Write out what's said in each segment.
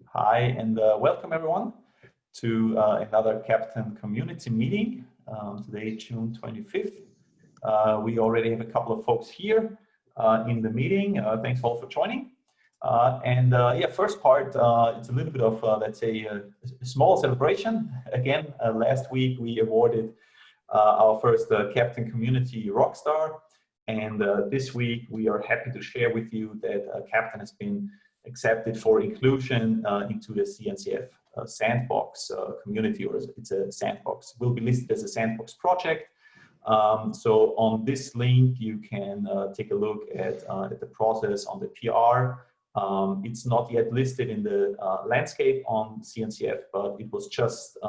Hi, and welcome everyone to another Keptn community meeting. Today, June 25th. We already have a couple of folks here in the meeting. Thanks all for joining. Yeah, first part, it's a little bit of, let's say, a small celebration. Again, last week we awarded our first Keptn Community Rockstar. And this week we are happy to share with you that Keptn has been accepted for inclusion into the CNCF Sandbox community, or it's a sandbox. It will be listed as a sandbox project. So on this link, you can take a look at the process on the PR. It's not yet listed in the landscape on CNCF, but it was just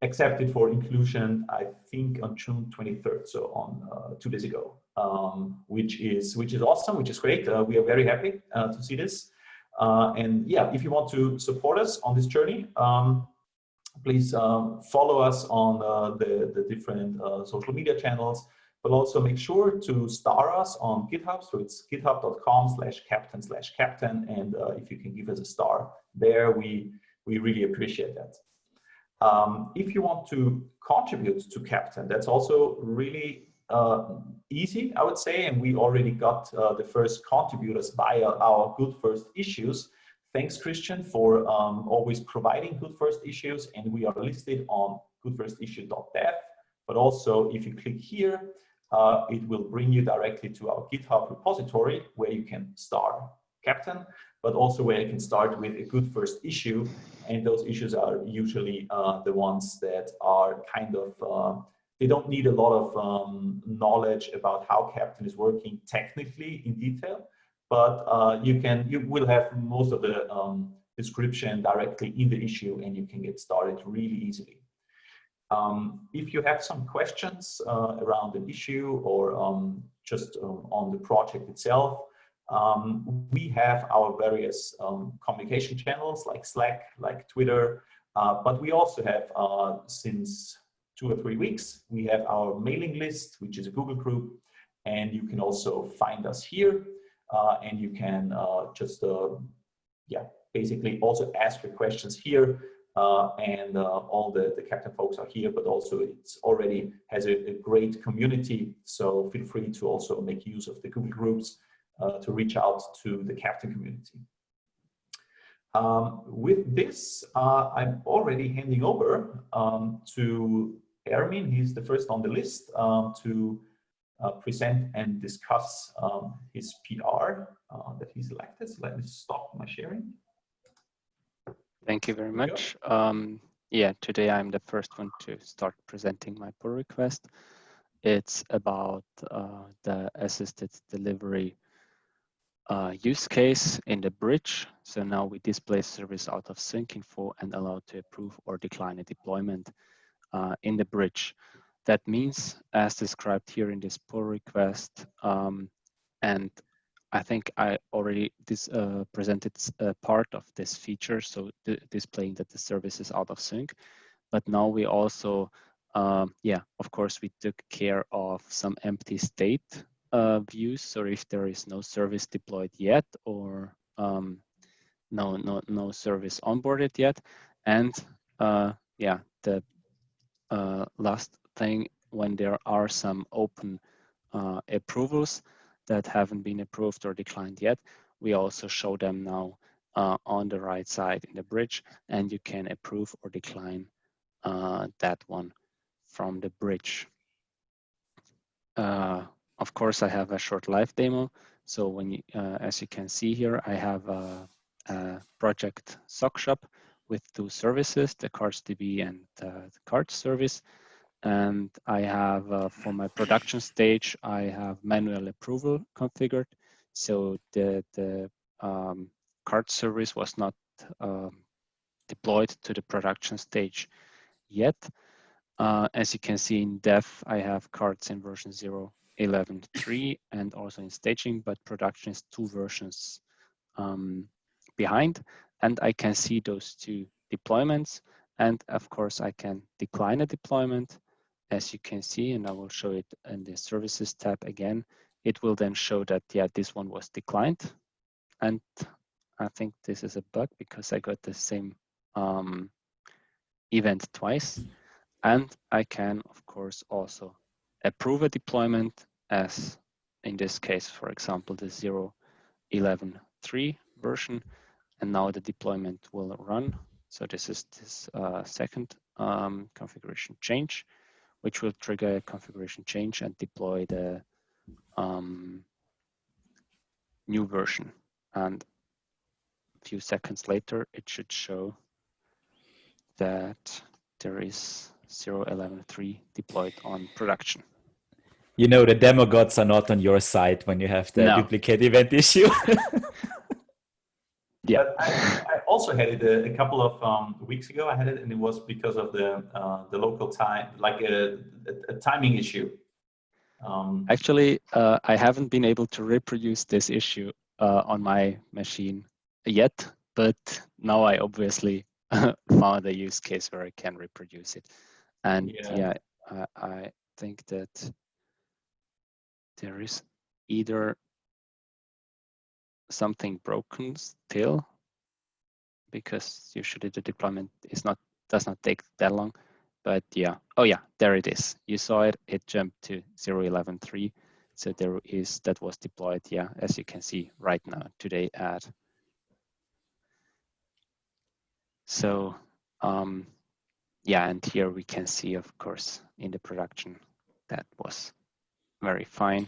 accepted for inclusion, I think, on June 23rd, so on 2 days ago, which is awesome, which is great. We are very happy to see this. And yeah, if you want to support us on this journey, please follow us on the different social media channels, but also make sure to star us on GitHub. So it's github.com/Keptn/Keptn, and if you can give us a star there, we really appreciate that. If you want to contribute to Keptn, that's also really easy, I would say, and we already got the first contributors via our Good First Issues. Thanks, Christian, for always providing Good First Issues, and we are listed on goodfirstissue.dev, but also if you click here, it will bring you directly to our GitHub repository where you can star Keptn, but also where you can start with a good first issue. And those issues are usually the ones that are kind of, they don't need a lot of knowledge about how Keptn is working technically in detail, but you will have most of the description directly in the issue, and you can get started really easily. If you have some questions around an issue or just on the project itself, we have our various communication channels like Slack, like Twitter, but we also have, since 2 or 3 weeks, we have our mailing list, which is a Google group, and you can also find us here, and you can just, yeah, basically also ask your questions here, and all the Keptn folks are here, but also it's already has a great community, so feel free to also make use of the Google groups to reach out to the Keptn community. With this, I'm already handing over to Ermin. He's the first on the list to present and discuss his PR that he's elected. So let me stop my sharing. Thank you very much. Yeah, today I'm the first one to start presenting my pull request. It's about the assisted delivery use case in the bridge. So now we display service out of sync info and allow to approve or decline a deployment in the bridge. That means, as described here in this pull request, and I think I already presented a part of this feature, so displaying that the service is out of sync. But now we also, yeah, of course, we took care of some empty state views. So if there is no service deployed yet, or no service onboarded yet, and yeah, the last thing, when there are some open approvals that haven't been approved or declined yet, we also show them now on the right side in the bridge, and you can approve or decline that one from the bridge. Of course, I have a short live demo. So when you, as you can see here, I have a project sock shop with 2 services, the CardsDB and the cards service. And I have, for my production stage, I have manual approval configured. So the card service was not deployed to the production stage yet. As you can see in dev, I have cards in version 0.11.3 and also in staging, but production is 2 versions behind. And I can see those 2 deployments. And of course, I can decline a deployment, as you can see, and I will show it in the services tab again. It will then show that, yeah, this one was declined. And I think this is a bug because I got the same event twice. And I can, of course, also approve a deployment as in this case, for example, the 0.11.3 version. And now the deployment will run. So this is this second configuration change, which will trigger a configuration change and deploy the new version. And a few seconds later, it should show that there is 0.11.3 deployed on production. You know, the demo gods are not on your side when you have the duplicate event issue. Yeah, I also had it a couple of weeks ago. I had it, and it was because of the local time, like a timing issue. Actually, I haven't been able to reproduce this issue on my machine yet, but now I obviously found a use case where I can reproduce it. And I think that there is either something broken still, because usually the deployment does not take that long. But yeah, oh yeah, there it is. You saw it, it jumped to 0.11.3. So that was deployed, yeah, as you can see right now, today at. So yeah, and here we can see, of course, in the production, that was very fine,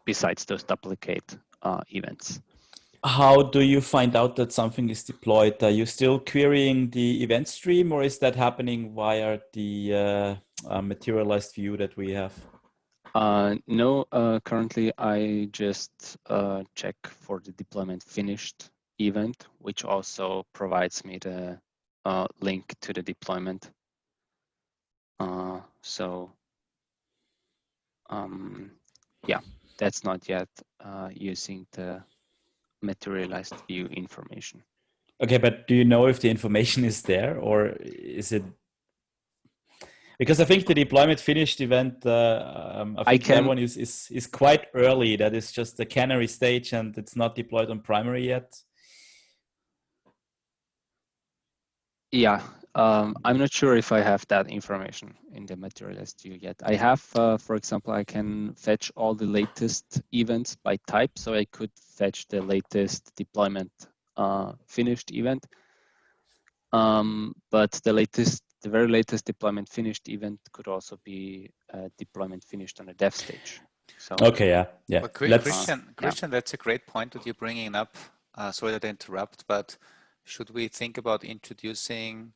besides those duplicate events. How do you find out that something is deployed? Are you still querying the event stream, or is that happening via the materialized view that we have? No, currently I just check for the deployment finished event, which also provides me the link to the deployment. Yeah, that's not yet using the materialized view information. Okay, but do you know if the information is there, or is it? Because I think the deployment finished event, I think that one is quite early. That is just the canary stage, and it's not deployed on primary yet. Yeah, I'm not sure if I have that information in the materialized view yet. I have, for example, I can fetch all the latest events by type, so I could fetch the latest deployment finished event. But the very latest deployment finished event could also be deployment finished on a dev stage. So okay, yeah. Well, Christian, that's a great point that you're bringing up. Sorry that I interrupt, but should we think about introducing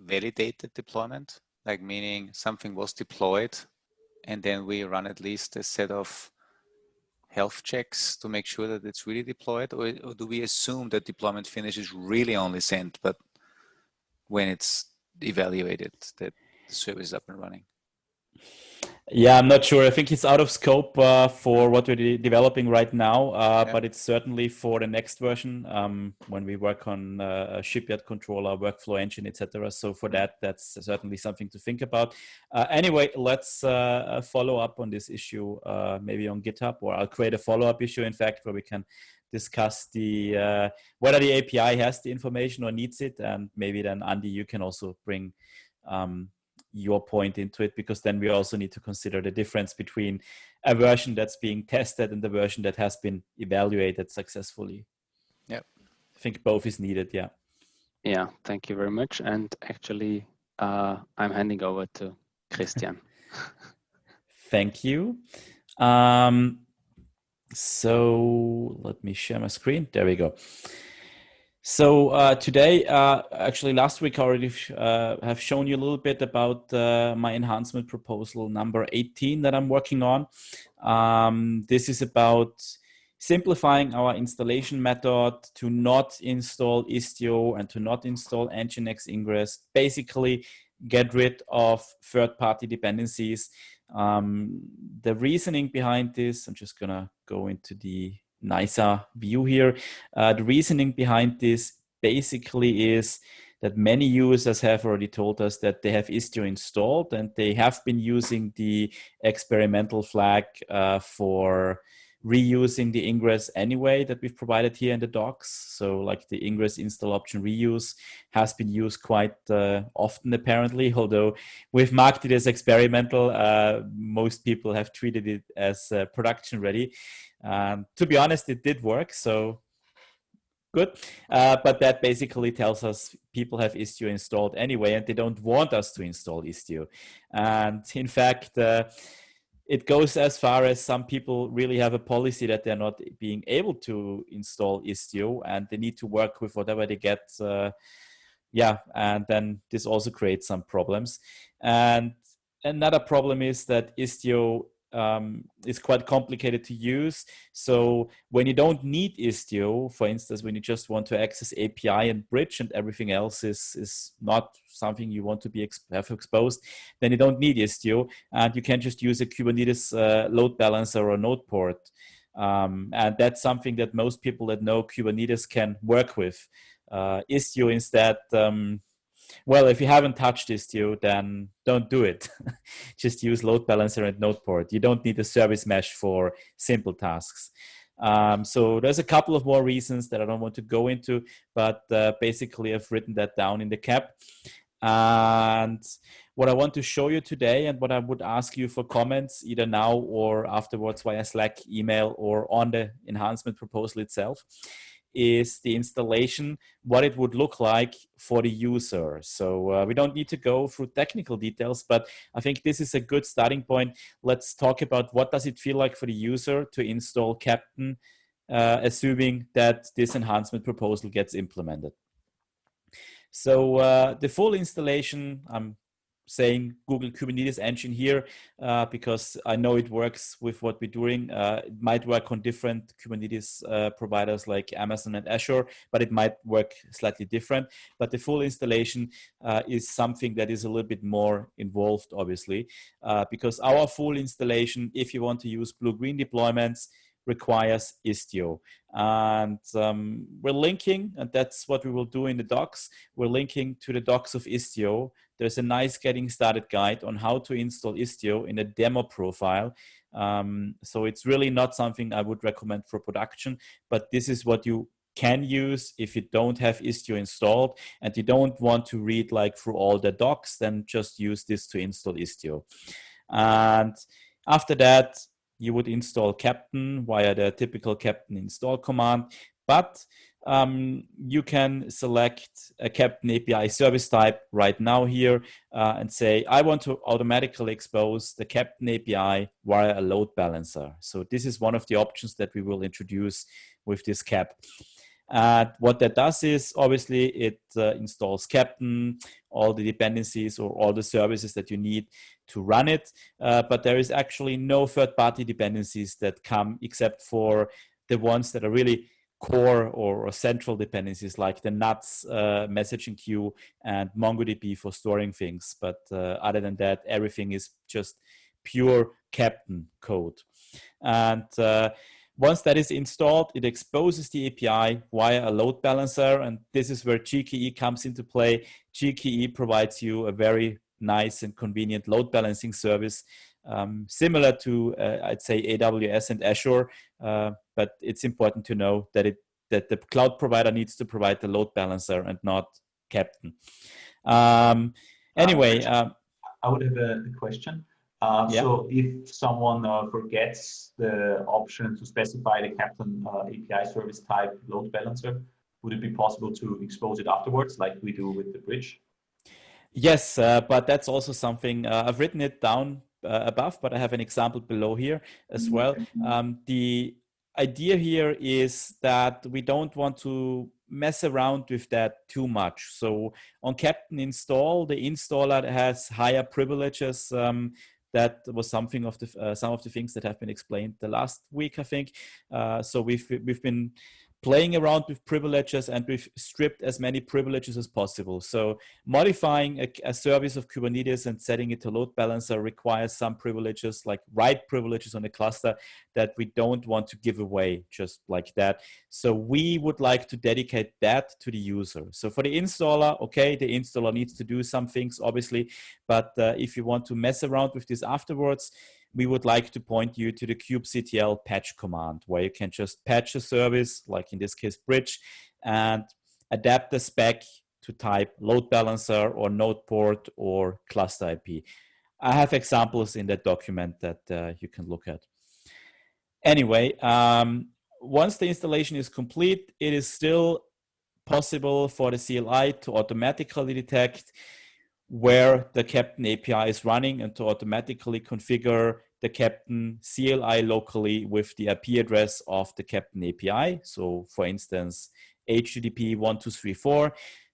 validated deployment, like meaning something was deployed and then we run at least a set of health checks to make sure that it's really deployed, or do we assume that deployment finish is really only sent, but when it's evaluated that the service is up and running? Yeah, I'm not sure. I think it's out of scope for what we're developing right now, but it's certainly for the next version when we work on a shipyard controller, workflow engine, etc. So for that's certainly something to think about. Anyway, let's follow up on this issue maybe on GitHub, or I'll create a follow-up issue, in fact, where we can discuss the whether the API has the information or needs it, and maybe then Andy, you can also bring your point into it, because then we also need to consider the difference between a version that's being tested and the version that has been evaluated successfully. Yeah, I think both is needed. Yeah, thank you very much. And actually, I'm handing over to Christian. Thank you. So let me share my screen. There we go. So today, actually last week I already have shown you a little bit about my enhancement proposal number 18 that I'm working on. This is about simplifying our installation method to not install Istio and to not install Nginx Ingress. Basically, get rid of third-party dependencies. The reasoning behind this, I'm just gonna go into the nicer view here. The reasoning behind this basically is that many users have already told us that they have Istio installed and they have been using the experimental flag for reusing the ingress anyway that we've provided here in the docs. So like the ingress install option reuse has been used quite often apparently, although we've marked it as experimental. Most people have treated it as production ready. To be honest, it did work, so good. But that basically tells us people have Istio installed anyway, and they don't want us to install Istio. And in fact, it goes as far as some people really have a policy that they're not being able to install Istio, and they need to work with whatever they get. And then this also creates some problems. And another problem is that Istio is quite complicated to use. So when you don't need Istio, for instance, when you just want to access API and bridge and everything else is not something you want to be have exposed, then you don't need Istio, and you can just use a Kubernetes load balancer or node port. And that's something that most people that know Kubernetes can work with. Istio instead, well, if you haven't touched Istio, then don't do it. Just use load balancer and node port. You don't need a service mesh for simple tasks. So there's a couple of more reasons that I don't want to go into, but basically I've written that down in the cap. And what I want to show you today, and what I would ask you for comments either now or afterwards via Slack, email, or on the enhancement proposal itself, is the installation, what it would look like for the user. So we don't need to go through technical details, but I think this is a good starting point. Let's talk about what does it feel like for the user to install Keptn, assuming that this enhancement proposal gets implemented. So the full installation, I'm saying Google Kubernetes Engine here because I know it works with what we're doing. It might work on different Kubernetes providers like Amazon and Azure, but it might work slightly different. But the full installation is something that is a little bit more involved, obviously, because our full installation, if you want to use blue-green deployments, requires Istio. And we're linking, and that's what we will do in the docs. We're linking to the docs of Istio. There's a nice getting started guide on how to install Istio in a demo profile. So it's really not something I would recommend for production, but this is what you can use if you don't have Istio installed and you don't want to read like through all the docs, then just use this to install Istio. And after that, you would install Keptn via the typical Keptn install command, but you can select a Keptn API service type right now here and say, I want to automatically expose the Keptn API via a load balancer. So this is one of the options that we will introduce with this cap. What that does is, obviously, it installs Keptn, all the dependencies or all the services that you need to run it. But there is actually no third-party dependencies that come except for the ones that are really core or central dependencies like the nuts messaging queue and MongoDB for storing things. But other than that, everything is just pure Keptn code. And once that is installed, it exposes the API via a load balancer, and this is where GKE comes into play. GKE provides you a very nice and convenient load balancing service, similar to, I'd say, AWS and Azure, but it's important to know that the cloud provider needs to provide the load balancer and not Keptn. Anyway. I would have a question. So if someone forgets the option to specify the Keptn API service type load balancer, would it be possible to expose it afterwards like we do with the bridge? Yes, but that's also something, I've written it down above, but I have an example below here as well. The idea here is that we don't want to mess around with that too much. So on Keptn install, the installer has higher privileges. That was something of the some of the things that have been explained the last week, I think. So we've been playing around with privileges, and we've stripped as many privileges as possible. So modifying a service of Kubernetes and setting it to load balancer requires some privileges, like write privileges on the cluster that we don't want to give away just like that. So we would like to dedicate that to the user. So for the installer, okay, the installer needs to do some things, obviously, but if you want to mess around with this afterwards, we would like to point you to the kubectl patch command, where you can just patch a service, like in this case, bridge, and adapt the spec to type load balancer or node port or cluster IP. I have examples in that document that you can look at. Anyway, once the installation is complete, it is still possible for the CLI to automatically detect where the Keptn API is running and to automatically configure the Keptn CLI locally with the IP address of the Keptn API. So for instance, HTTP 1234.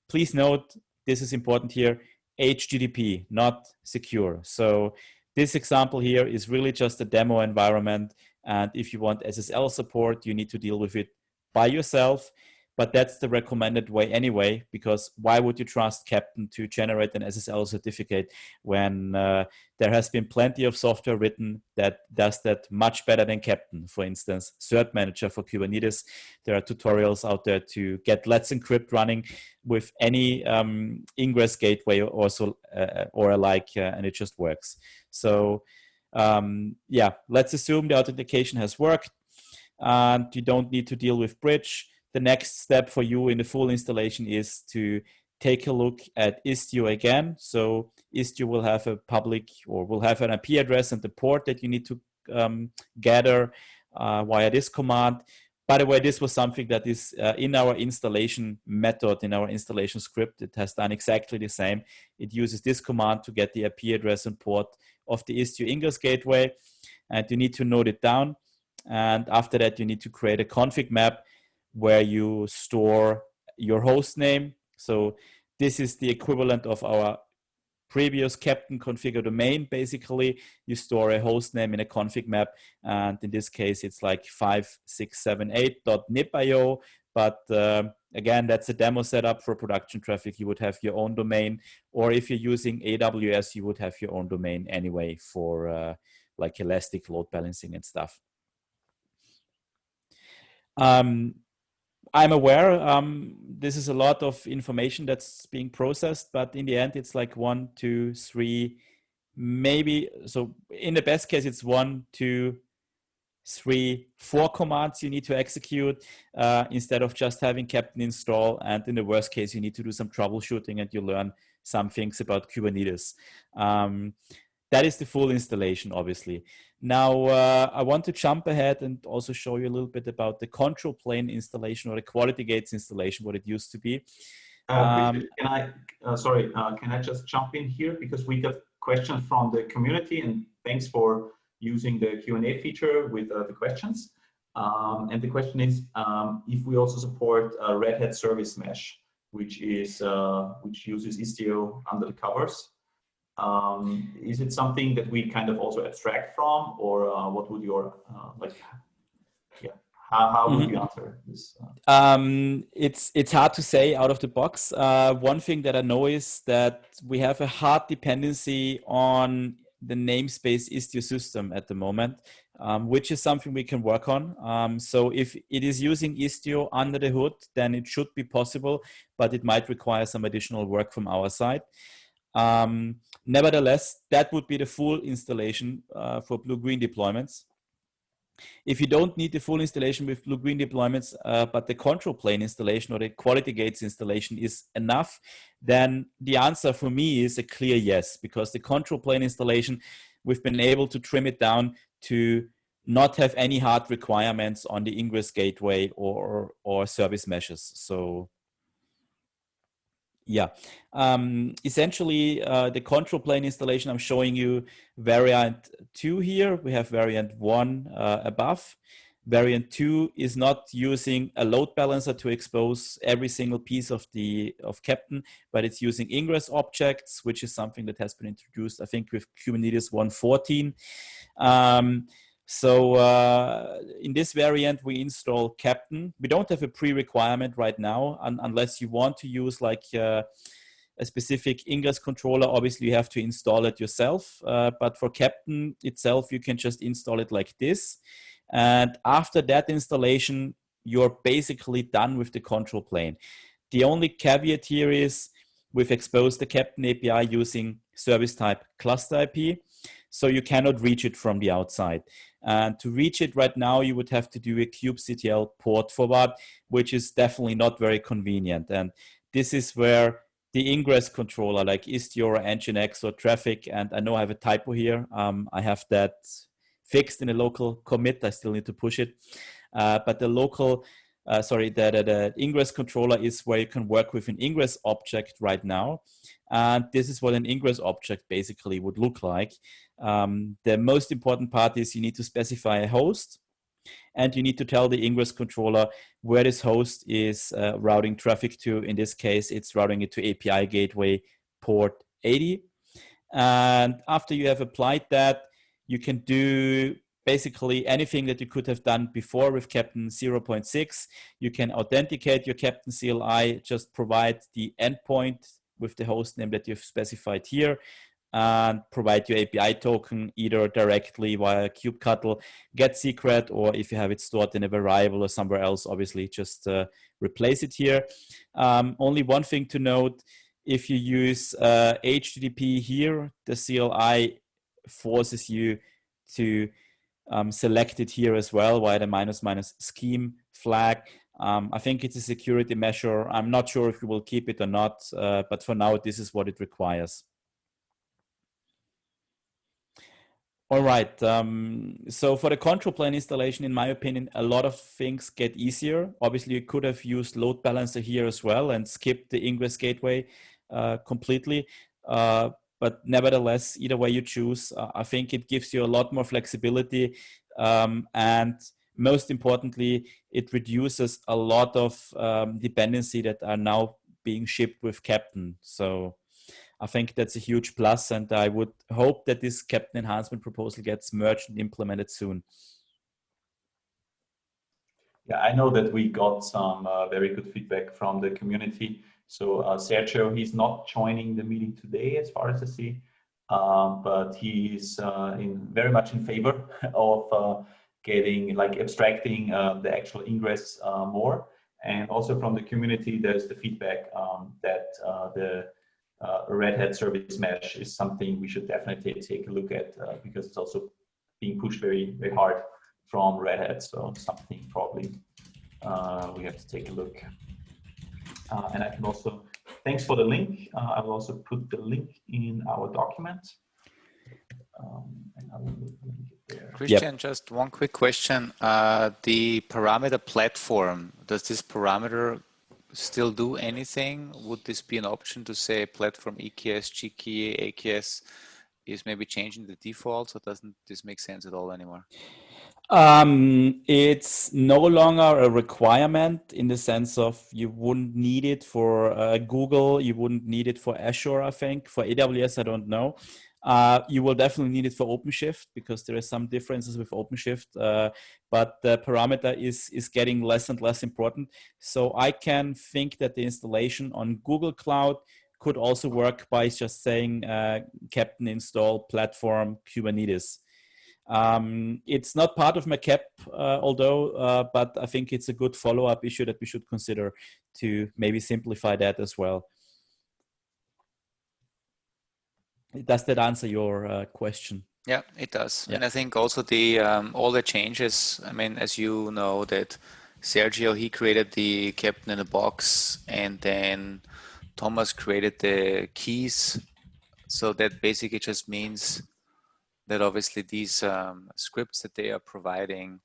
Please note, this is important here, HTTP, not secure. So this example here is really just a demo environment. And if you want SSL support, you need to deal with it by yourself. But that's the recommended way anyway, because why would you trust Keptn to generate an SSL certificate when there has been plenty of software written that does that much better than Keptn? For instance, Cert Manager for Kubernetes. There are tutorials out there to get Let's Encrypt running with any ingress gateway also or alike, and it just works. So yeah, let's assume the authentication has worked and you don't need to deal with bridge. The next step for you in the full installation is to take a look at Istio again. So Istio will have a public, or will have an IP address and the port that you need to gather via this command. By the way, this was something that is in our installation method, in our installation script. It has done exactly the same. It uses this command to get the IP address and port of the Istio ingress gateway, and you need to note it down. And after that, you need to create a config map where you store your host name. So this is the equivalent of our previous Keptn configure domain. Basically, you store a host name in a config map, and in this case, it's like 5678.nip.io. But again, that's a demo setup. For production traffic, you would have your own domain, or if you're using AWS, you would have your own domain anyway for like Elastic load balancing and stuff. I'm aware this is a lot of information that's being processed, but in the end, it's like 1, 2, 3, maybe. So in the best case, it's 1, 2, 3, 4 commands you need to execute instead of just having Keptn install. And in the worst case, you need to do some troubleshooting and you learn some things about Kubernetes. That is the full installation, obviously. Now, I want to jump ahead and also show you a little bit about the control plane installation or the quality gates installation, what it used to be. Can I just jump in here? Because we got questions from the community, and thanks for using the Q&A feature with the questions. And the question is if we also support Red Hat Service Mesh, which uses Istio under the covers. Is it something that we kind of also abstract from, or what would your how would you answer this? It's hard to say out of the box. One thing that I know is that we have a hard dependency on the namespace Istio system at the moment, which is something we can work on. So if it is using Istio under the hood, then it should be possible, but it might require some additional work from our side. Nevertheless, that would be the full installation for blue-green deployments. If you don't need the full installation with blue-green deployments, but the control plane installation or the quality gates installation is enough, then the answer for me is a clear yes, because the control plane installation, we've been able to trim it down to not have any hard requirements on the ingress gateway or service meshes. So yeah, essentially the control plane installation, I'm showing you variant 2 here. We have variant 1 above. Variant 2 is not using a load balancer to expose every single piece of Keptn, but it's using ingress objects, which is something that has been introduced, I think, with Kubernetes 1.14. So in this variant, we install Keptn. We don't have a pre-requirement right now, unless you want to use like a specific ingress controller. Obviously, you have to install it yourself. But for Keptn itself, you can just install it like this. And after that installation, you're basically done with the control plane. The only caveat here is we've exposed the Keptn API using service type cluster IP. So you cannot reach it from the outside. And to reach it right now, you would have to do a kubectl port forward, which is definitely not very convenient. And this is where the ingress controller like Istio or Nginx or Traffic, and I know I have a typo here. I have that fixed in a local commit. I still need to push it. But the local, the ingress controller is where you can work with an ingress object right now. And this is what an ingress object basically would look like. The most important part is you need to specify a host, and you need to tell the ingress controller where this host is routing traffic to. In this case, it's routing it to API gateway port 80. And after you have applied that, you can do basically anything that you could have done before with Keptn 0.6. You can authenticate your Keptn CLI, just provide the endpoint with the host name that you've specified here, and provide your API token either directly via kubectl get secret, or if you have it stored in a variable or somewhere else, obviously just replace it here. Only one thing to note, if you use HTTP here, the CLI forces you to select it here as well via the ---- scheme flag. I think it's a security measure. I'm not sure if you will keep it or not, but for now, this is what it requires. All right, so for the control plane installation, in my opinion, a lot of things get easier. Obviously, you could have used load balancer here as well and skipped the ingress gateway completely. But nevertheless, either way you choose, I think it gives you a lot more flexibility. And most importantly, it reduces a lot of dependency that are now being shipped with Keptn. So I think that's a huge plus, and I would hope that this Keptn enhancement proposal gets merged and implemented soon. Yeah, I know that we got some very good feedback from the community. So Sergio, he's not joining the meeting today, as far as I see, but he's very much in favor of abstracting the actual ingress more. And also from the community, there's the feedback that the Red Hat service mesh is something we should definitely take a look at because it's also being pushed very, very hard from Red Hat. So something probably we have to take a look. And I can also, thanks for the link. I will also put the link in our document. And I will link it there. Christian, yep. Just one quick question. The parameter platform, does this parameter still do anything? Would this be an option to say platform EKS, GKE, AKS is maybe changing the defaults, or doesn't this make sense at all anymore? It's no longer a requirement in the sense of you wouldn't need it for Google, you wouldn't need it for Azure, I think. For AWS, I don't know. You will definitely need it for OpenShift because there are some differences with OpenShift, but the parameter is getting less and less important. So I can think that the installation on Google Cloud could also work by just saying Keptn install platform Kubernetes. It's not part of my KEP, although, but I think it's a good follow-up issue that we should consider to maybe simplify that as well. Does that answer your question? Yeah, it does. Yeah. And I think also the all the changes, I mean, as you know, that Sergio, he created the Keptn in a box, and then Thomas created the keys. So that basically just means that obviously these scripts that they are providing,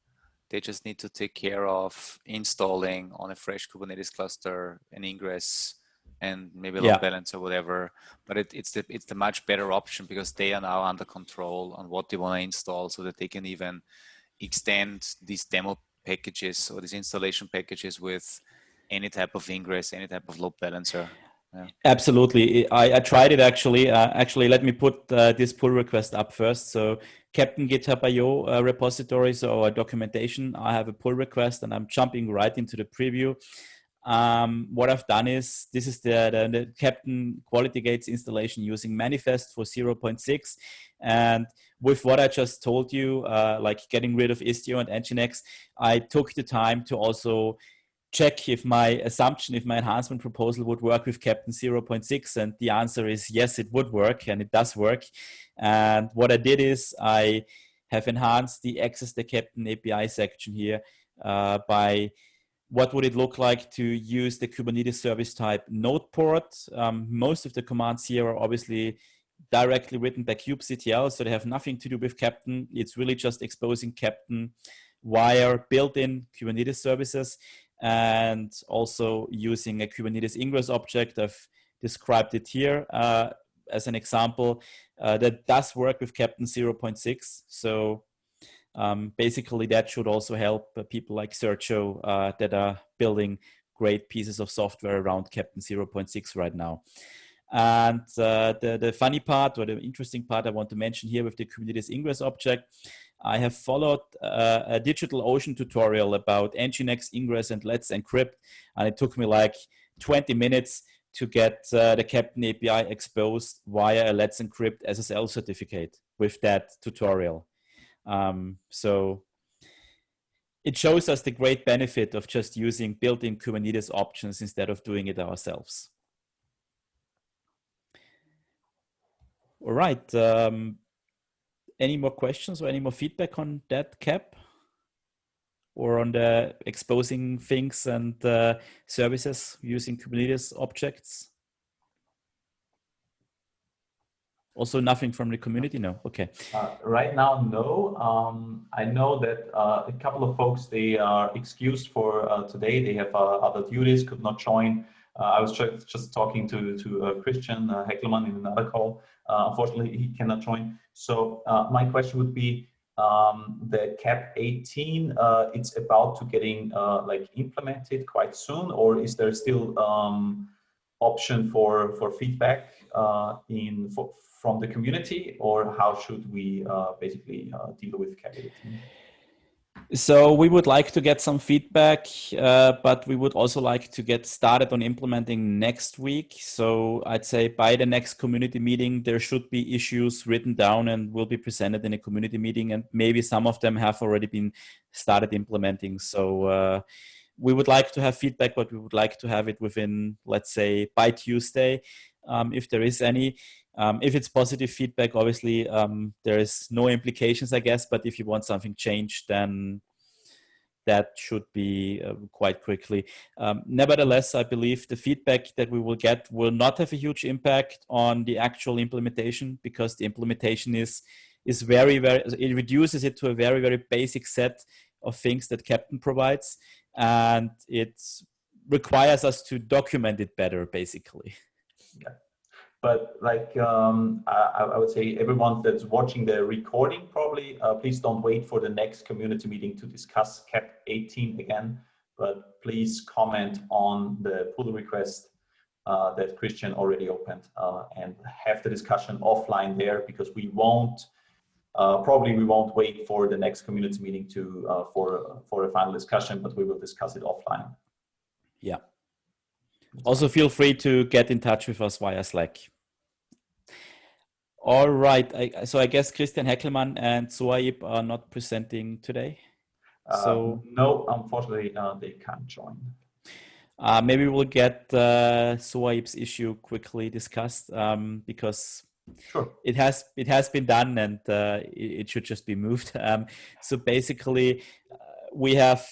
they just need to take care of installing on a fresh Kubernetes cluster an ingress and maybe a load balance or whatever. But it's the much better option because they are now under control on what they want to install, so that they can even extend these demo packages or these installation packages with any type of ingress, any type of load balancer. Yeah. Absolutely. I tried it actually. Actually, let me put this pull request up first. So Keptn GitHub.io repository, so our documentation, I have a pull request and I'm jumping right into the preview. What I've done is, this is the Keptn Quality Gates installation using manifest for 0.6. And with what I just told you, like getting rid of Istio and Nginx, I took the time to also check if my assumption, if my enhancement proposal would work with Keptn 0.6, and the answer is yes, it would work, and it does work. And what I did is I have enhanced the access the Keptn API section here by what would it look like to use the Kubernetes service type node port. Most of the commands here are obviously directly written by kubectl, so they have nothing to do with Keptn. It's really just exposing Keptn via built-in Kubernetes services, and also using a Kubernetes ingress object. I've described it here as an example that does work with Keptn 0.6. So basically that should also help people like Sergio that are building great pieces of software around Keptn 0.6 right now. And the funny part, or the interesting part I want to mention here with the Kubernetes ingress object, I have followed a DigitalOcean tutorial about Nginx ingress and Let's Encrypt, and it took me like 20 minutes to get the Keptn API exposed via a Let's Encrypt SSL certificate with that tutorial. So it shows us the great benefit of just using built-in Kubernetes options instead of doing it ourselves. All right. Any more questions or any more feedback on that, Cap? Or on the exposing things and services using Kubernetes objects? Also nothing from the community? No, okay. Right now, no. I know that a couple of folks, they are excused for today. They have other duties, could not join. I was just talking to Christian Heckelmann in another call. Unfortunately, he cannot join. So my question would be, the CAP 18, it's about to getting like implemented quite soon, or is there still option for feedback from the community, or how should we basically deal with CAP 18? So we would like to get some feedback, but we would also like to get started on implementing next week. So I'd say by the next community meeting, there should be issues written down and will be presented in a community meeting. And maybe some of them have already been started implementing. So we would like to have feedback, but we would like to have it within, let's say, by Tuesday, if there is any. If it's positive feedback, obviously there is no implications, I guess, but if you want something changed, then that should be quite quickly. Nevertheless, I believe the feedback that we will get will not have a huge impact on the actual implementation, because the implementation is very, it reduces it to a very, very basic set of things that Keptn provides, and it requires us to document it better, basically. Yeah. But like I would say, everyone that's watching the recording, probably please don't wait for the next community meeting to discuss CAP 18 again, but please comment on the pull request that Christian already opened and have the discussion offline there, because we won't wait for the next community meeting to for a final discussion, but we will discuss it offline. Yeah. Also, feel free to get in touch with us via Slack. All right. So I guess Christian Heckelmann and Sohaib are not presenting today. So no, unfortunately, they can't join. Maybe we'll get Sohaib's issue quickly discussed, because sure, it has been done, and it should just be moved. So basically, we have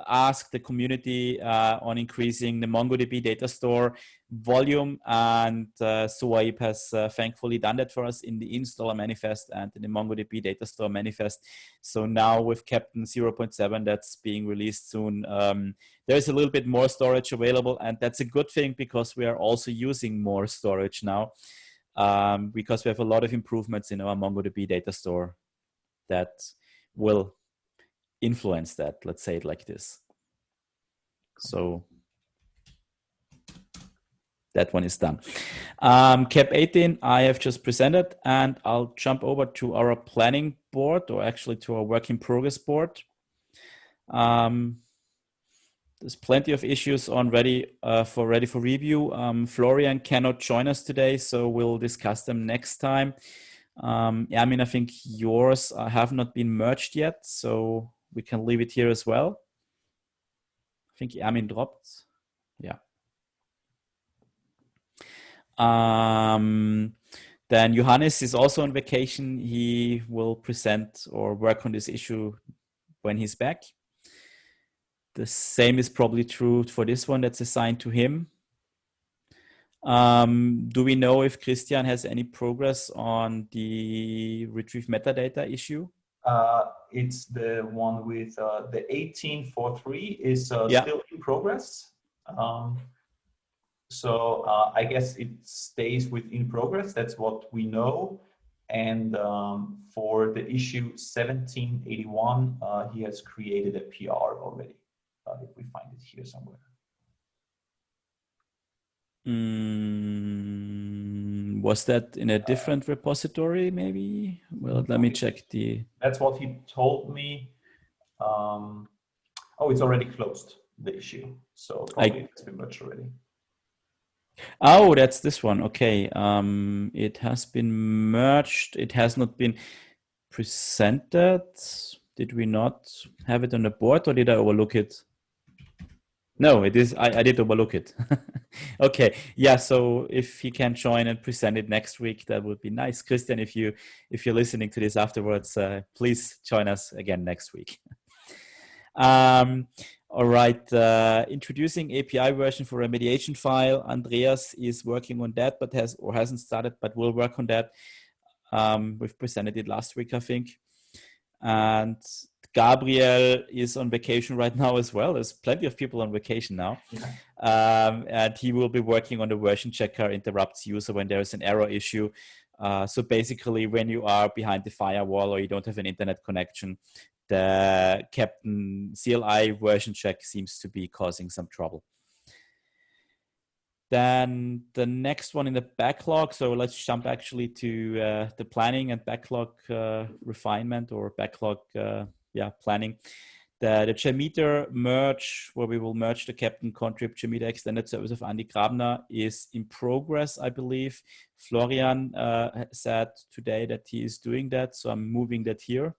asked the community on increasing the MongoDB data store volume, and Sohaib has thankfully done that for us in the installer manifest and in the MongoDB data store manifest. So now with Keptn 0.7 that's being released soon, there's a little bit more storage available, and that's a good thing, because we are also using more storage now, because we have a lot of improvements in our MongoDB data store that will influence that, let's say it like this. So that one is done. CAP 18 I have just presented, and I'll jump over to our planning board, or actually to our work in progress board. There's plenty of issues ready for review. Florian cannot join us today, so we'll discuss them next time. Ermin, I think yours have not been merged yet, so we can leave it here as well. think Ermin dropped. Yeah. Then Johannes is also on vacation. He will present or work on this issue when he's back. The same is probably true for this one that's assigned to him. Do we know if Christian has any progress on the retrieve metadata issue? It's the one with the 1843 is Yeah. still in progress. So I guess it stays within progress. That's what we know. And for the issue 1781, he has created a PR already. If we find it here somewhere. Was that in a different repository, maybe? Well, let me check the... That's what he told me. Oh, it's already closed, the issue. So probably it's been merged already. Oh, that's this one. Okay. It has been merged. It has not been presented. Did we not have it on the board, or did I overlook it? No, it is. I did overlook it. Okay. Yeah. So if he can join and present it next week, that would be nice. Christian, if you're listening to this afterwards, please join us again next week. All right. Introducing API version for remediation file. Andreas is working on that, but hasn't started, but will work on that. We've presented it last week, I think. And Gabriel is on vacation right now as well. There's plenty of people on vacation now. And he will be working on the version checker interrupts user when there is an error issue. So basically, when you are behind the firewall or you don't have an internet connection, the Keptn CLI version check seems to be causing some trouble. Then the next one in the backlog. So let's jump actually to the planning and backlog refinement or backlog planning. The JMeter merge, where we will merge the Keptn contrib JMeter extended service of Andy Grabner, is in progress, I believe. Florian said today that he is doing that, so I'm moving that here.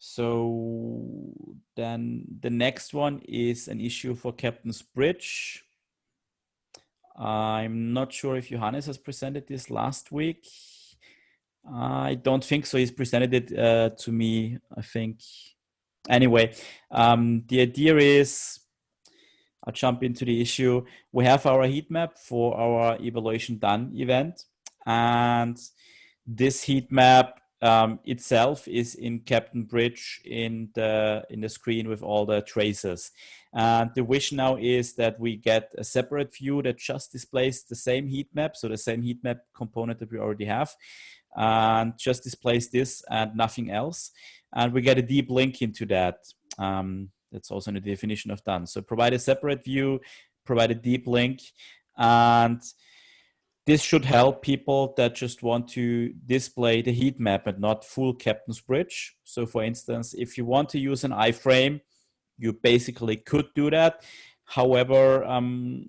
So then the next one is an issue for Keptn's bridge. I'm not sure if Johannes has presented this last week. I don't think so. He's presented it to me, I think. Anyway, the idea is, I'll jump into the issue. We have our heat map for our evaluation done event. And this heat map itself is in Keptn Bridge in the screen with all the traces. And the wish now is that we get a separate view that just displays the same heat map, so the same heat map component that we already have, and just displays this and nothing else. And we get a deep link into that. That's also in the definition of done. So provide a separate view, provide a deep link, and this should help people that just want to display the heat map and not full Keptn's bridge. So for instance, if you want to use an iframe, you basically could do that. However,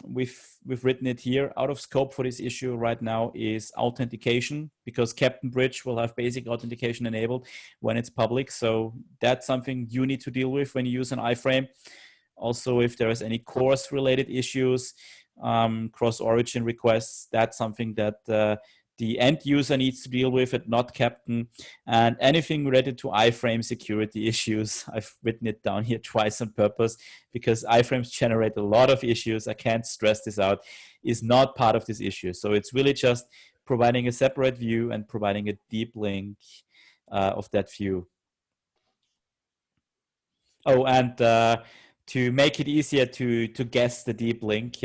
we've written it here. Out of scope for this issue right now is authentication, because Keptn Bridge will have basic authentication enabled when it's public. So that's something you need to deal with when you use an iframe. Also, if there is any course related issues, cross-origin requests, that's something that the end user needs to deal with it, not Keptn. And anything related to iframe security issues, I've written it down here twice on purpose because iframes generate a lot of issues. I can't stress this out, is not part of this issue. So it's really just providing a separate view and providing a deep link of that view. Oh, and to make it easier to guess the deep link,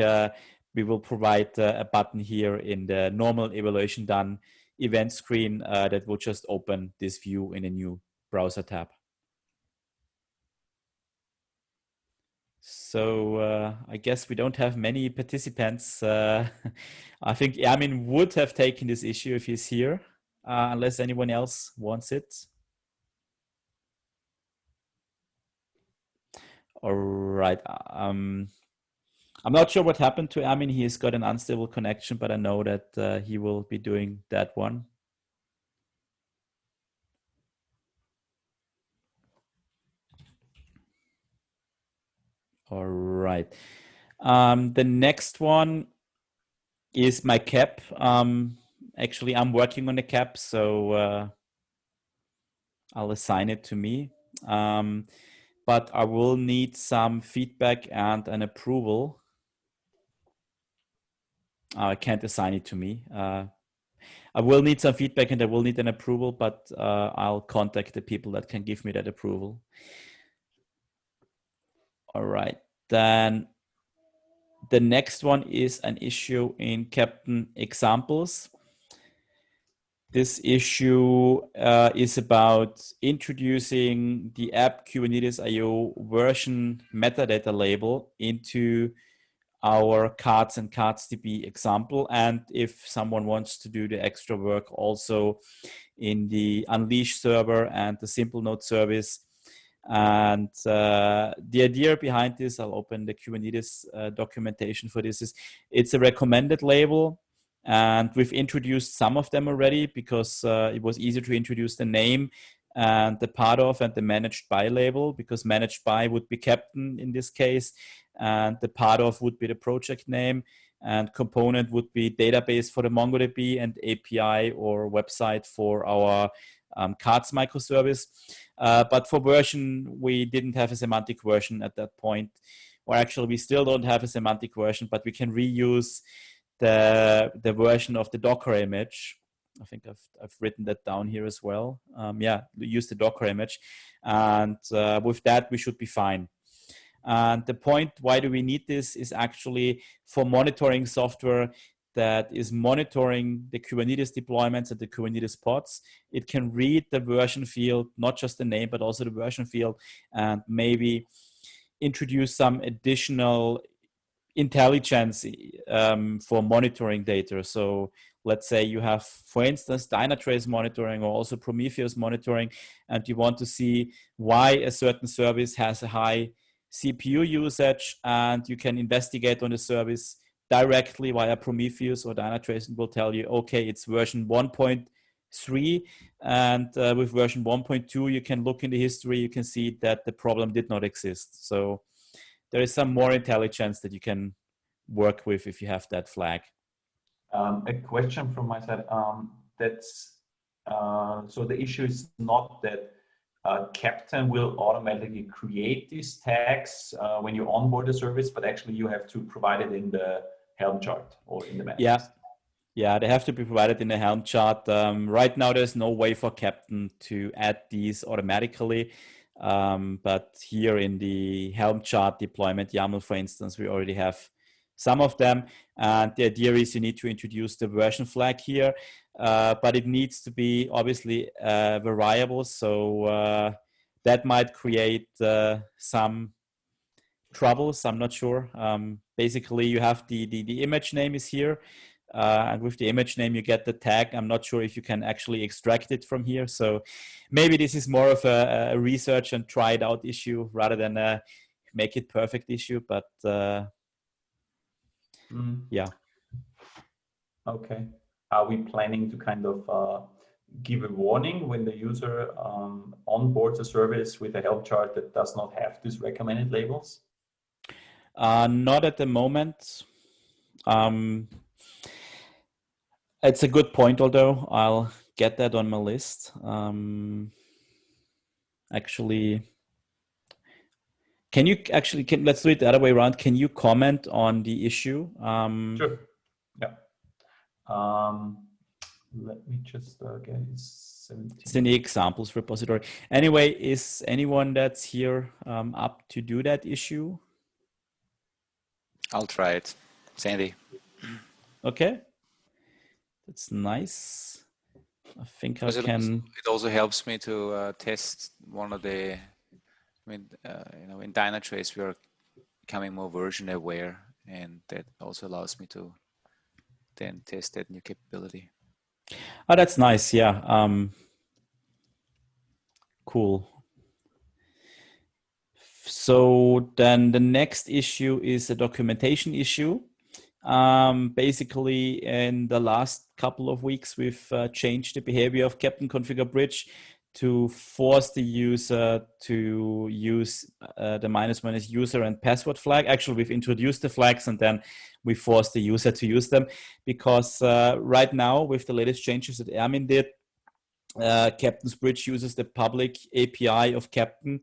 we will provide a button here in the normal evaluation done event screen that will just open this view in a new browser tab. So I guess we don't have many participants. I think Ermin would have taken this issue if he's here, unless anyone else wants it. All right. I'm not sure what happened to Ermin. He's got an unstable connection, but I know that he will be doing that one. All right. The next one is my cap. Actually, I'm working on the cap, so I'll assign it to me. But I will need some feedback and an approval. I can't assign it to me. I will need some feedback and I will need an approval, but I'll contact the people that can give me that approval. All right. Then the next one is an issue in Keptn examples. This issue is about introducing the app Kubernetes.io version metadata label into our cards and cards.db example. And if someone wants to do the extra work also in the Unleash server and the Simple Note service. And the idea behind this, I'll open the Kubernetes documentation for this, is it's a recommended label. And we've introduced some of them already because it was easier to introduce the name and the part of and the managed by label, because managed by would be Keptn in this case, and the part of would be the project name, and component would be database for the MongoDB and API or website for our cards microservice. But for version, we didn't have a semantic version at that point, or actually we still don't have a semantic version, but we can reuse the version of the Docker image. I think I've written that down here as well. Yeah, use the Docker image, and with that we should be fine. And the point why do we need this is actually for monitoring software that is monitoring the Kubernetes deployments and the Kubernetes pods. It can read the version field, not just the name, but also the version field, and maybe introduce some additional intelligence for monitoring data. So let's say you have, for instance, Dynatrace monitoring or also Prometheus monitoring, and you want to see why a certain service has a high CPU usage, and you can investigate on the service directly via Prometheus or Dynatrace, and will tell you, okay, it's version 1.3, and with version 1.2, you can look in the history, you can see that the problem did not exist. So there is some more intelligence that you can work with if you have that flag. A question from my side. So the issue is not that Keptn will automatically create these tags when you onboard the service, but actually you have to provide it in the Helm chart or in the manifest. Yeah, they have to be provided in the Helm chart. Right now, there's no way for Keptn to add these automatically. But here in the Helm chart deployment YAML, for instance, we already have some of them. And the idea is you need to introduce the version flag here, but it needs to be obviously variable. So that might create some troubles. I'm not sure. Basically, you have the image name is here. And with the image name, you get the tag. I'm not sure if you can actually extract it from here. So maybe this is more of a research and try it out issue rather than a make it perfect issue. But yeah. Okay. Are we planning to kind of give a warning when the user onboards a service with a help chart that does not have these recommended labels? Not at the moment. It's a good point, although I'll get that on my list. Actually, let's do it the other way around. Can you comment on the issue? Sure. Yeah. Let me just get it. It's in the examples repository. Anyway, is anyone that's here up to do that issue? I'll try it. Sandy. Okay. That's nice. I think I can. It also helps me to test one of the. In Dynatrace we are becoming more version aware, and that also allows me to then test that new capability. Oh, that's nice. Yeah. Cool. So then the next issue is a documentation issue. Basically, in the last couple of weeks, we've changed the behavior of Keptn configure bridge to force the user to use the --, user and password flag. Actually, we've introduced the flags and then we force the user to use them, because right now with the latest changes that Ermin did, Keptn's bridge uses the public API of Keptn,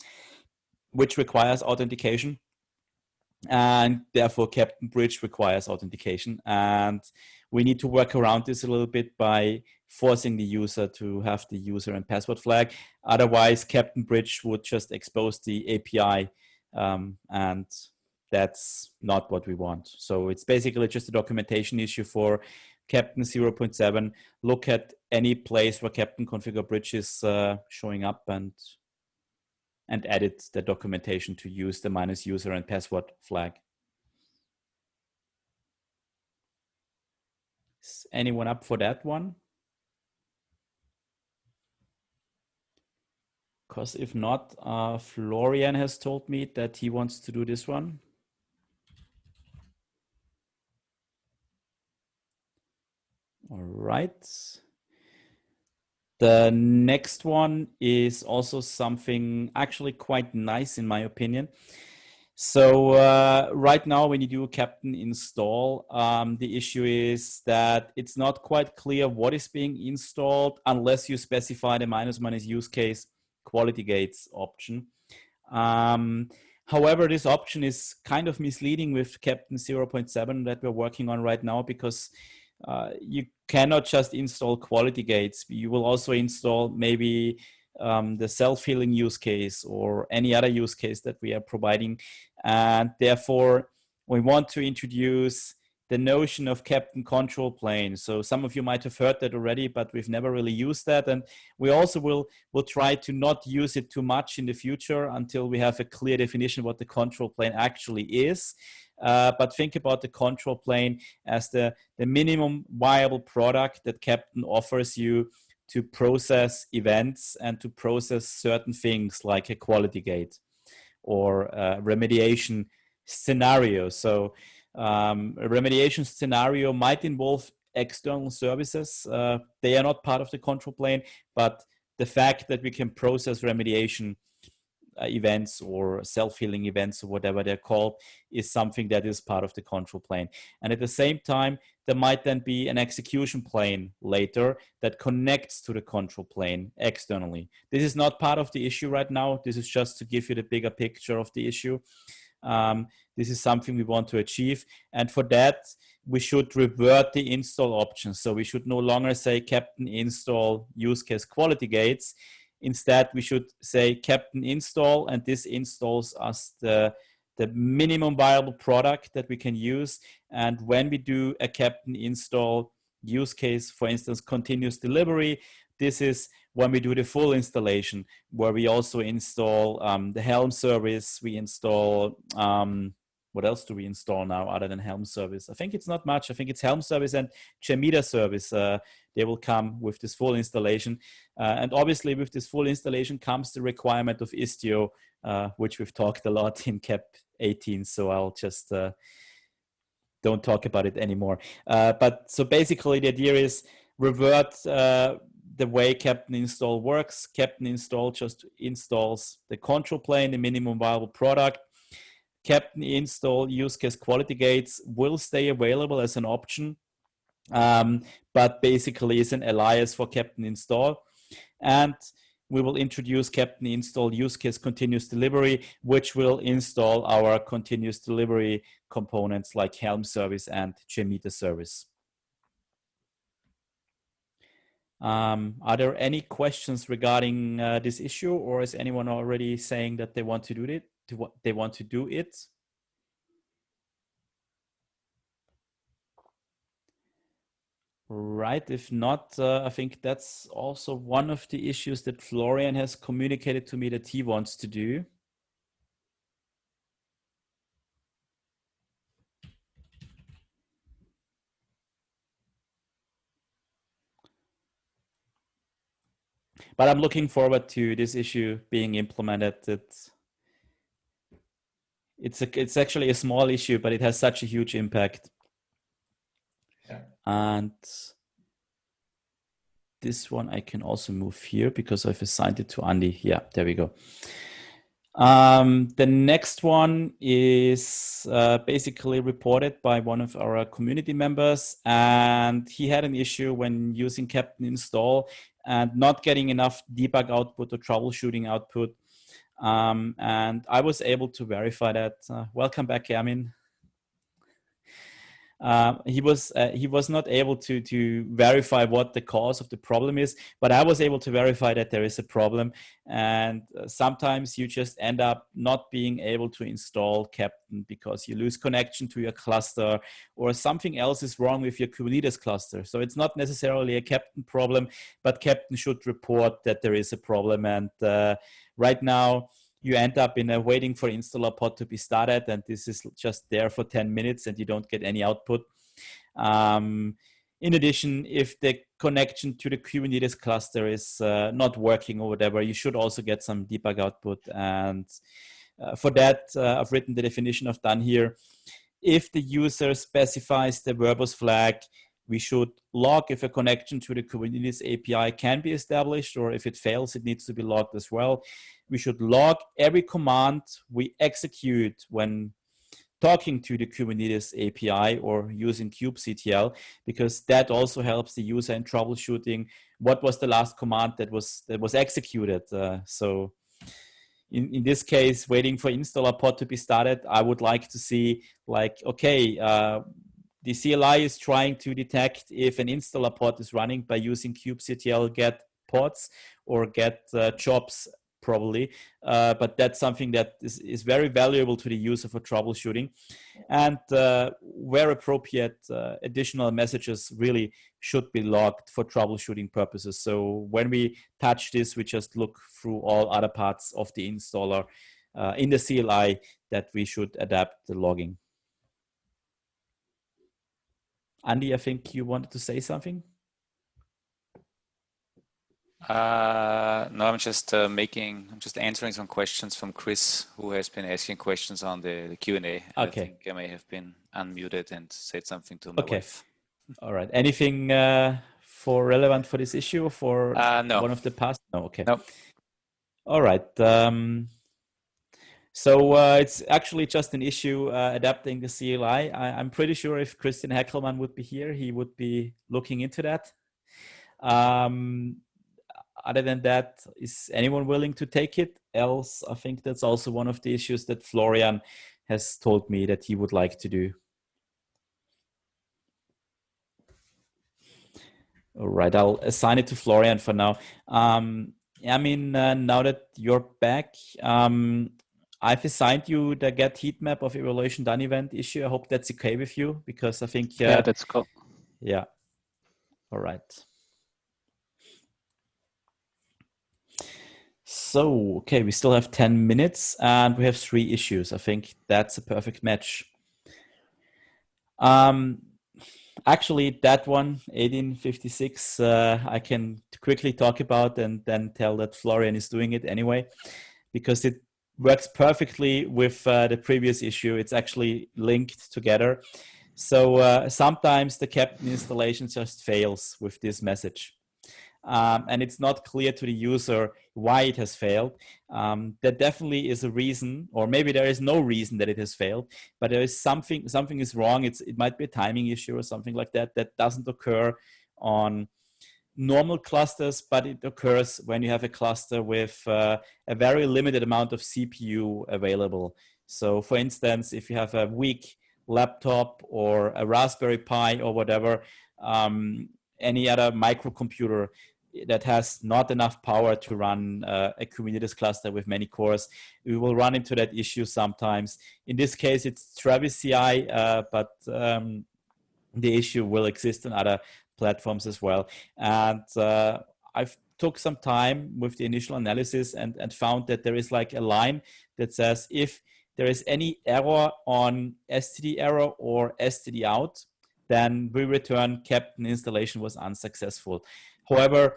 which requires authentication, and therefore Keptn bridge requires authentication, and we need to work around this a little bit by forcing the user to have the user and password flag. Otherwise, Keptn bridge would just expose the API, and that's not what we want. So it's basically just a documentation issue for Keptn 0.7. Look at any place where Keptn configure bridge is showing up and edit the documentation to use the -user and password flag. Is anyone up for that one? Because if not, Florian has told me that he wants to do this one. All right. The next one is also something actually quite nice in my opinion. So right now when you do a Keptn install, the issue is that it's not quite clear what is being installed unless you specify the --, use case quality gates option. However, this option is kind of misleading with Keptn 0.7 that we're working on right now, because you cannot just install quality gates. You will also install maybe the self-healing use case or any other use case that we are providing. And therefore, we want to introduce the notion of Keptn control plane. So some of you might have heard that already, but we've never really used that. And we also will try to not use it too much in the future until we have a clear definition of what the control plane actually is. But think about the control plane as the minimum viable product that Keptn offers you to process events and to process certain things like a quality gate or a remediation scenario. So a remediation scenario might involve external services. They are not part of the control plane, but the fact that we can process remediation events or self-healing events or whatever they're called is something that is part of the control plane. And at the same time, there might then be an execution plane later that connects to the control plane externally. This is not part of the issue right now. This is just to give you the bigger picture of the issue. This is something we want to achieve. And for that, we should revert the install options. So we should no longer say Keptn install use case quality gates. Instead, we should say Keptn install, and this installs us the minimum viable product that we can use. And when we do a Keptn install use case, for instance, continuous delivery, this is when we do the full installation, where we also install the Helm service. We install, what else do we install now other than Helm service? I think it's not much. I think it's Helm service and Jamida service. They will come with this full installation. And obviously with this full installation comes the requirement of Istio, which we've talked a lot in Cap 18. So I'll just don't talk about it anymore. But so basically the idea is revert the way Keptn install works. Keptn install just installs the control plane, the minimum viable product. Keptn install use case quality gates will stay available as an option, but basically is an alias for Keptn install. And we will introduce Keptn install use case continuous delivery, which will install our continuous delivery components like Helm service and Jamida service. Are there any questions regarding this issue, or is anyone already saying that they want to do it? They want to do it? Right. If not, I think that's also one of the issues that Florian has communicated to me that he wants to do. But I'm looking forward to this issue being implemented. It's actually a small issue, but it has such a huge impact. Yeah. And this one I can also move here because I've assigned it to Andy. Yeah, there we go. The next one is basically reported by one of our community members, and he had an issue when using Keptn install and not getting enough debug output or troubleshooting output. And I was able to verify that. Welcome back, Ermin. He was not able to verify what the cause of the problem is, but I was able to verify that there is a problem. And sometimes you just end up not being able to install Keptn because you lose connection to your cluster, or something else is wrong with your Kubernetes cluster. So it's not necessarily a Keptn problem, but Keptn should report that there is a problem. And right now, you end up in a waiting for installer pod to be started, and this is just there for 10 minutes and you don't get any output. In addition, if the connection to the Kubernetes cluster is not working or whatever, you should also get some debug output. And for that, I've written the definition I've done here. If the user specifies the verbose flag, we should log if a connection to the Kubernetes API can be established, or if it fails, it needs to be logged as well. We should log every command we execute when talking to the Kubernetes API or using kubectl, because that also helps the user in troubleshooting what was the last command that was executed. So in this case, waiting for installer pod to be started, I would like to see, like, okay, the CLI is trying to detect if an installer pod is running by using kubectl get pods or get jobs probably, but that's something that is very valuable to the user for troubleshooting. And where appropriate, additional messages really should be logged for troubleshooting purposes. So when we touch this, we just look through all other parts of the installer in the CLI that we should adapt the logging. Andy, I think you wanted to say something? No, I'm just answering some questions from Chris, who has been asking questions on the Q&A. Okay. I think I may have been unmuted and said something to my wife. All right. Anything relevant for this issue, or for no. one of the past? No. Okay. No. All right. So it's actually just an issue adapting the CLI. I'm pretty sure if Christian Heckelmann would be here, he would be looking into that. Other than that, is anyone willing to take it? Else, I think that's also one of the issues that Florian has told me that he would like to do. All right, I'll assign it to Florian for now. I mean, now that you're back, I've assigned you the get heat map of evaluation done event issue. I hope that's okay with you, because I think... yeah, that's cool. Yeah. All right. So, okay, we still have 10 minutes and we have 3 issues. I think that's a perfect match. Actually, that one, 1856, I can quickly talk about and then tell that Florian is doing it anyway, because it works perfectly with the previous issue. It's actually linked together. So sometimes the Keptn installation just fails with this message. And it's not clear to the user why it has failed. There definitely is a reason, or maybe there is no reason that it has failed, but there is something is wrong. It might be a timing issue or something like that doesn't occur on normal clusters, but it occurs when you have a cluster with a very limited amount of CPU available. So for instance, if you have a weak laptop or a Raspberry Pi or whatever, any other microcomputer that has not enough power to run a Kubernetes cluster with many cores, we will run into that issue sometimes. In this case, it's Travis CI, but the issue will exist on other platforms as well. And I've took some time with the initial analysis and found that there is like a line that says if there is any error on std error or std out, then we return Keptn installation was unsuccessful. However,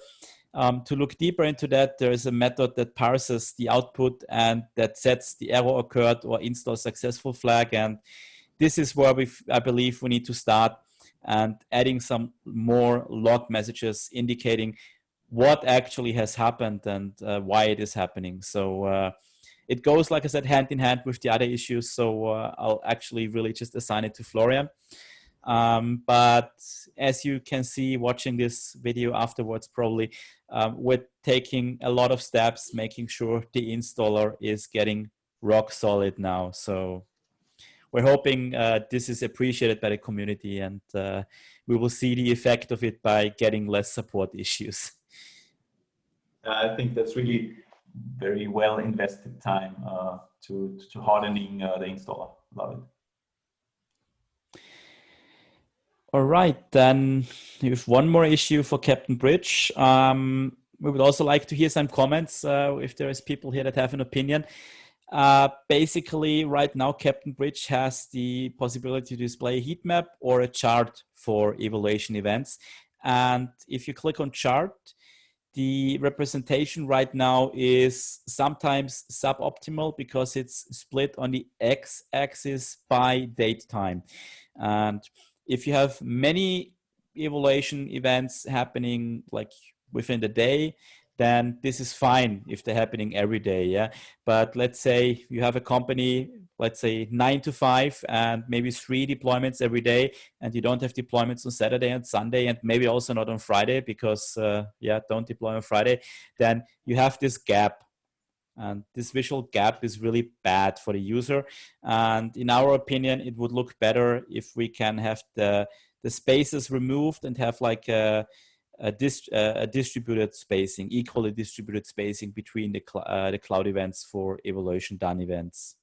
to look deeper into that, there is a method that parses the output and that sets the error occurred or install successful flag. And this is where I believe we need to start. and adding some more log messages indicating what actually has happened and why it is happening. So it goes, like I said, hand in hand with the other issues. So I'll actually really just assign it to Florian. But as you can see watching this video afterwards, probably we're taking a lot of steps, making sure the installer is getting rock solid now. So we're hoping this is appreciated by the community, and we will see the effect of it by getting less support issues. I think that's really very well invested time to hardening the installer. Love it. All right, then we have one more issue for Keptn Bridge. We would also like to hear some comments if there is people here that have an opinion. Basically, right now, Keptn Bridge has the possibility to display a heat map or a chart for evaluation events. And if you click on chart, the representation right now is sometimes suboptimal because it's split on the x-axis by date time. And if you have many evaluation events happening like within the day, then this is fine if they're happening every day, yeah. But let's say you have a company, let's say 9 to 5 and maybe 3 deployments every day, and you don't have deployments on Saturday and Sunday, and maybe also not on Friday because, don't deploy on Friday, then you have this gap. And this visual gap is really bad for the user. And in our opinion, it would look better if we can have the spaces removed and have like a distributed spacing, equally distributed spacing between the cloud events for evaluation done events.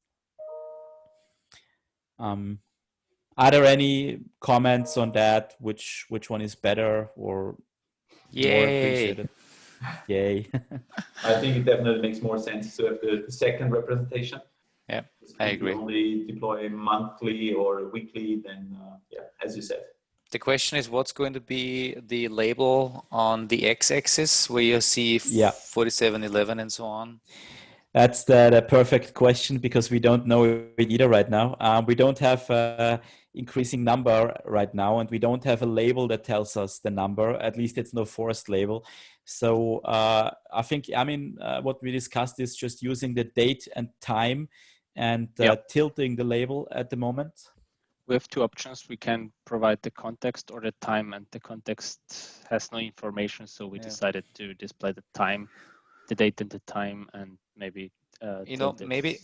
Are there any comments on that? Which one is better or more appreciated? Yay. I think it definitely makes more sense to have the second representation. Yeah, I agree. If you only deploy monthly or weekly, then as you said. The question is, what's going to be the label on the x-axis where you see 4711 and so on? That's the perfect question because we don't know it either right now. We don't have an increasing number right now, and we don't have a label that tells us the number. At least it's no forced label. So I think, what we discussed is just using the date and time and tilting the label at the moment. We have two options. We can provide the context or the time, and the context has no information. So we decided to display the time, the date and the time, and maybe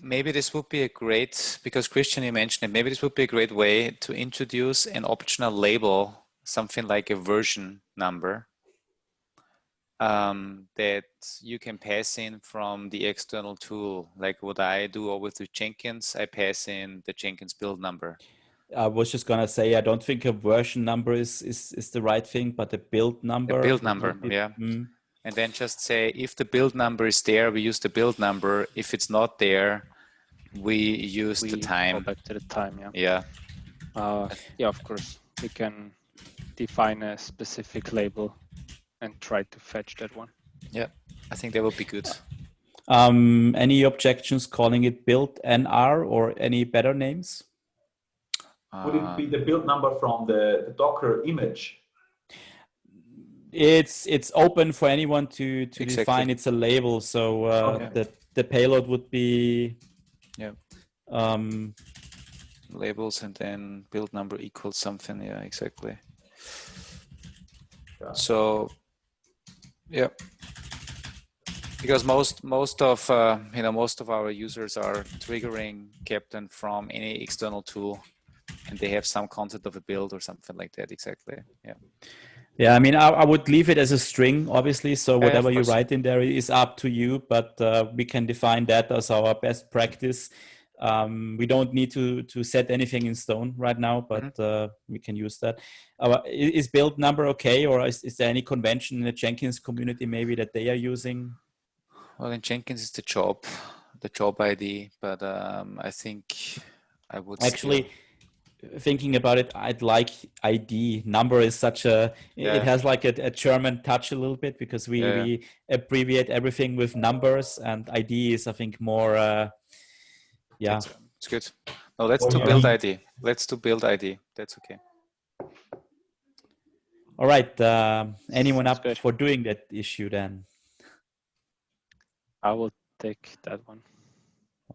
maybe this would be a great, because Christian, you mentioned it, maybe this would be a great way to introduce an optional label, something like a version number that you can pass in from the external tool. Like what I do always with Jenkins, I pass in the Jenkins build number. I was just gonna say, I don't think a version number is the right thing, but a build number. A build number, And then just say, if the build number is there, we use the build number. If it's not there, we use the time. Go back to the time, Yeah. Of course. We can define a specific label and try to fetch that one. Yeah, I think that would be good. Any objections calling it build NR or any better names? Would it be the build number from the Docker image? It's open for anyone to define. It's a label, so the payload would be labels and then build number equals something. Yeah, exactly. So because most of our users are triggering Keptn from any external tool, and they have some concept of a build or something like that. Exactly. Yeah, I would leave it as a string, obviously. So whatever you write in there is up to you, but we can define that as our best practice. We don't need to set anything in stone right now, but we can use that. Is build number okay, or is there any convention in the Jenkins community maybe that they are using? Well, in Jenkins it's the job ID, but I think I would actually. Thinking about it, I'd like ID. Number is such a, it has like a German touch a little bit because we abbreviate everything with numbers, and ID is, I think, more, It's good. No, let's do build ID. Let's do build ID. That's okay. All right. Anyone Sounds up good. for doing that issue then? I will take that one.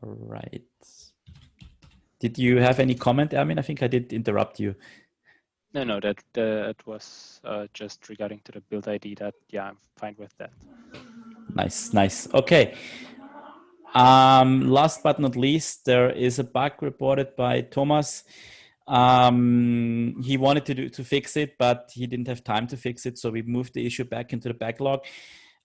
All right. Did you have any comment, Ermin? I think I did interrupt you. No, that was just regarding to the build ID. That, yeah, I'm fine with that. Nice. Okay. Last but not least, there is a bug reported by Thomas. He wanted to fix it, but he didn't have time to fix it, so we moved the issue back into the backlog.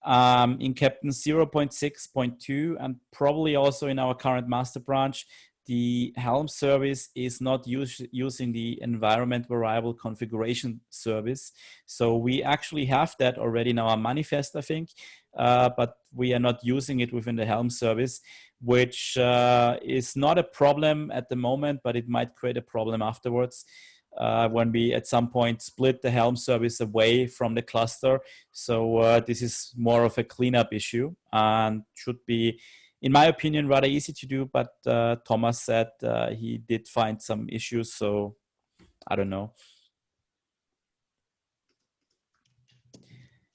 In Keptn 0.6.2 and probably also in our current master branch, the Helm service is not using the environment variable configuration service. So we actually have that already in our manifest, I think, but we are not using it within the Helm service, which is not a problem at the moment, but it might create a problem afterwards when we at some point split the Helm service away from the cluster. So this is more of a cleanup issue and should be, in my opinion, rather easy to do, but Thomas said he did find some issues, so I don't know.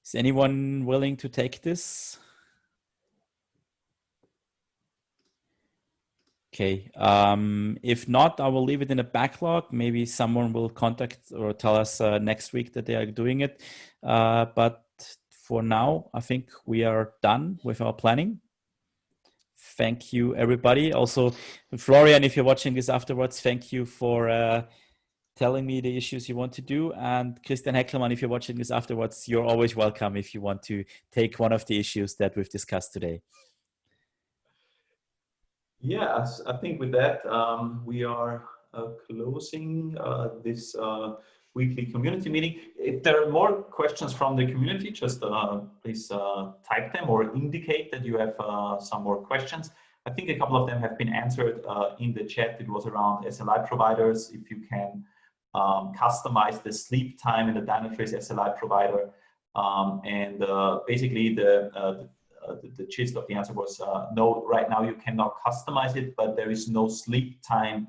Is anyone willing to take this? Okay, if not, I will leave it in a backlog. Maybe someone will contact or tell us next week that they are doing it. But for now, I think we are done with our planning. Thank you, everybody. Also, Florian, if you're watching this afterwards, thank you for telling me the issues you want to do. And Christian Heckelmann, if you're watching this afterwards, you're always welcome if you want to take one of the issues that we've discussed today. Yes, I think with that, we are closing this weekly community meeting. If there are more questions from the community, just please type them or indicate that you have some more questions. I think a couple of them have been answered in the chat. It was around SLI providers, if you can customize the sleep time in the Dynatrace SLI provider. Basically the gist of the answer was no, right now you cannot customize it, but there is no sleep time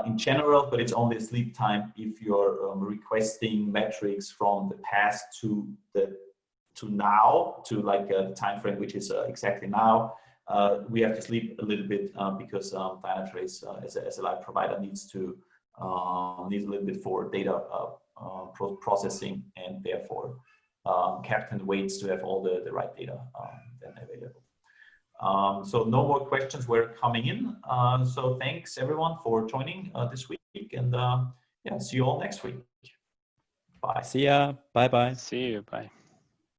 in general, but it's only sleep time if you're requesting metrics from the past to now, to like the time frame, which is exactly now. We have to sleep a little bit because Dynatrace as a SLI provider needs a little bit for data processing, and therefore Keptn waits to have all the right data then available. So no more questions were coming in. So thanks everyone for joining this week, and yeah, see you all next week. Bye. See ya. Bye-bye. See you. Bye.